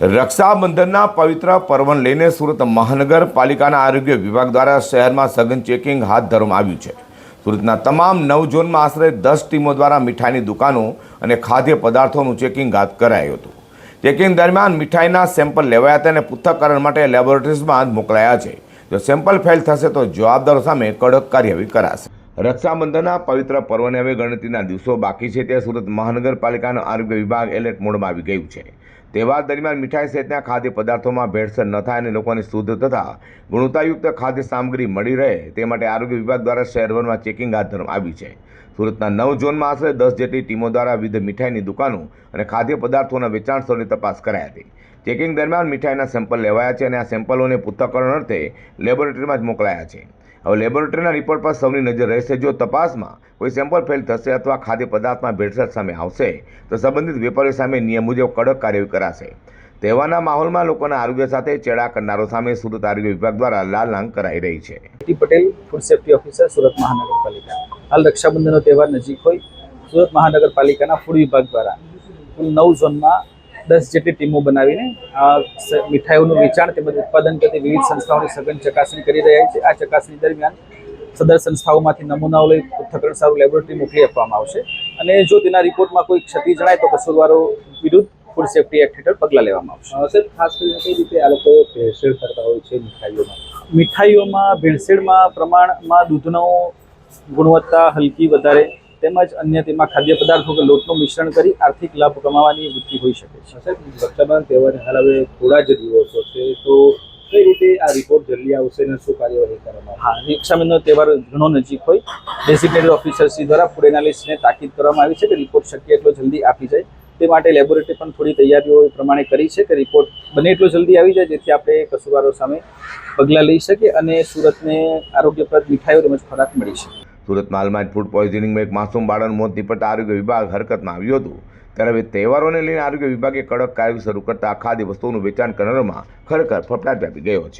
રક્ષાબંધનના પવિત્ર પર્વને લઈને સુરત મહાનગરપાલિકાના આરોગ્ય વિભાગ દ્વારા શહેરમાં સઘન ચેકિંગ હાથ ધરવામાં આવ્યું છે। સુરતના તમામ 9 ઝોનમાં આશરે 10 ટીમો દ્વારા મીઠાઈની દુકાનો અને ખાદ્ય પદાર્થોનું ચેકિંગ હાથ કરાયું હતું। ચેકિંગ દરમિયાન મીઠાઈના સેમ્પલ લેવાયા હતા અને પૃથ્થકરણ માટે લેબોરેટરીઝમાં મોકલાયા છે। જો સેમ્પલ ફેલ થશે તો જવાબદારો સામે કડક કાર્યવાહી કરાશે। રક્ષાબંધનના પવિત્ર પર્વને હવે ગણતરીના દિવસો બાકી છે ત્યારે સુરત મહાનગરપાલિકાનો આરોગ્ય વિભાગ એલર્ટ મોડમાં આવી ગયું છે। તહેવાર દરમિયાન મીઠાઈ સહિતના ખાદ્ય પદાર્થોમાં ભેળસેળ ન થાય અને લોકોને શુદ્ધ તથા ગુણવત્તાયુક્ત ખાદ્ય સામગ્રી મળી રહે તે માટે આરોગ્ય વિભાગ દ્વારા શહેરભરમાં ચેકિંગ હાથ ધરવામાં આવ્યું છે। સુરતના 9 ઝોનમાં આશરે 10 જેટલી ટીમો દ્વારા વિવિધ મીઠાઈની દુકાનો અને ખાદ્ય પદાર્થોના વેચાણ સ્થળોની તપાસ કરાઈ હતી। ચેકિંગ દરમિયાન મીઠાઈના સેમ્પલ લેવાયા છે અને આ સેમ્પલોને પૃથ્થકરણ અર્થે લેબોરેટરીમાં જ મોકલાયા છે। હવે લેબોરેટરીના રિપોર્ટ પર સૌની નજર રહેશે। જો તપાસમાં કોઈ સેમ્પલ ફેલ થશે અથવા ખાદ્ય પદાર્થમાં ભેળસેળ સામે આવશે તો સંબંધિત વેપારીઓ સામે નિયમ મુજબ કડક કાર્યવાહી કરાશે। તહેવારના માહોલમાં લોકોના આરોગ્ય સાથે ચેડા કરનારો સામે સુરત આરોગ્ય વિભાગ દ્વારા લાલ આંખ કરાઈ રહી છે। T Patel food safety officer Surat મહાનગરપાલિકા। હાલ રક્ષાબંધનનો તહેવાર નજીક હોય સુરત મહાનગરપાલિકાના ફૂડ વિભાગ દ્વારા કુલ 9 ઝોનમાં 10 જેટલી ટીમો બનાવીને મીઠાઈઓનું વેચાણ તેમજ ઉત્પાદન કરતી વિવિધ સંસ્થાઓની સઘન ચકાસણી કરી રહ્યા છે। આ ચકાસણી દરમિયાન સદર સંસ્થાઓમાંથી નમૂનાઓ લઈ પૃથ્થકરણ સારું લેબોરેટરી મોકલી આપવામાં આવશે અને જો તેના રિપોર્ટમાં કોઈ ક્ષતિ જણાય તો કસૂરવારો વિરુદ્ધ ફૂડ સેફ્ટી એક્ટ હેઠળ પગલાં લેવામાં આવશે। સર, ખાસ કરીને કઈ રીતે આ લોકો ભેળસેળ કરતા હોય છે મીઠાઈઓમાં ભેળસેળમાં પ્રમાણમાં દૂધનો ગુણવત્તા હલકી વધારે તેમજ અન્ય તેમાં ખાદ્ય પદાર્થો કે લોટનું મિશ્રણ કરી આર્થિક લાભ કમાવાની વૃત્તિ હોઈ શકે છે। સર, રક્ષાબંધન તહેવારે હાલ હવે થોડા જ દિવસો છે તો કઈ રીતે આ રિપોર્ટ જલ્દી આવશે અને શું કાર્યવાહી કરવામાં હા, રક્ષાબંધનનો તહેવાર ઘણો નજીક હોય ડેઝિગ્નેટેડ ઓફિસરશ્રી દ્વારા ફૂડ એનાલિસ્ટને તાકીદ કરવામાં આવી છે કે રિપોર્ટ શક્ય એટલો જલ્દી આપી જાય તે માટે લેબોરેટરી પણ થોડી તૈયારીઓ એ પ્રમાણે કરી છે કે રિપોર્ટ બને એટલો જલ્દી આવી જાય જેથી આપણે કસૂરવારો સામે પગલાં લઈ શકીએ અને સુરતને આરોગ્યપ્રદ મીઠાઈઓ તેમજ ખોરાક મળી શકે। સુરતમાં હાલમાં જ ફૂડ પોઈઝનિંગમાં એક માસૂમ બાળકનું મોત નીપજતા આરોગ્ય વિભાગ હરકતમાં આવ્યું હતું ત્યારે હવે તહેવારોને લઈને આરોગ્ય વિભાગે કડક કાર્યવાહી શરૂ કરતા ખાદ્ય વસ્તુઓનું વેચાણ કરનારમાં ખરેખર ફફડાટ વ્યાપી ગયો છે।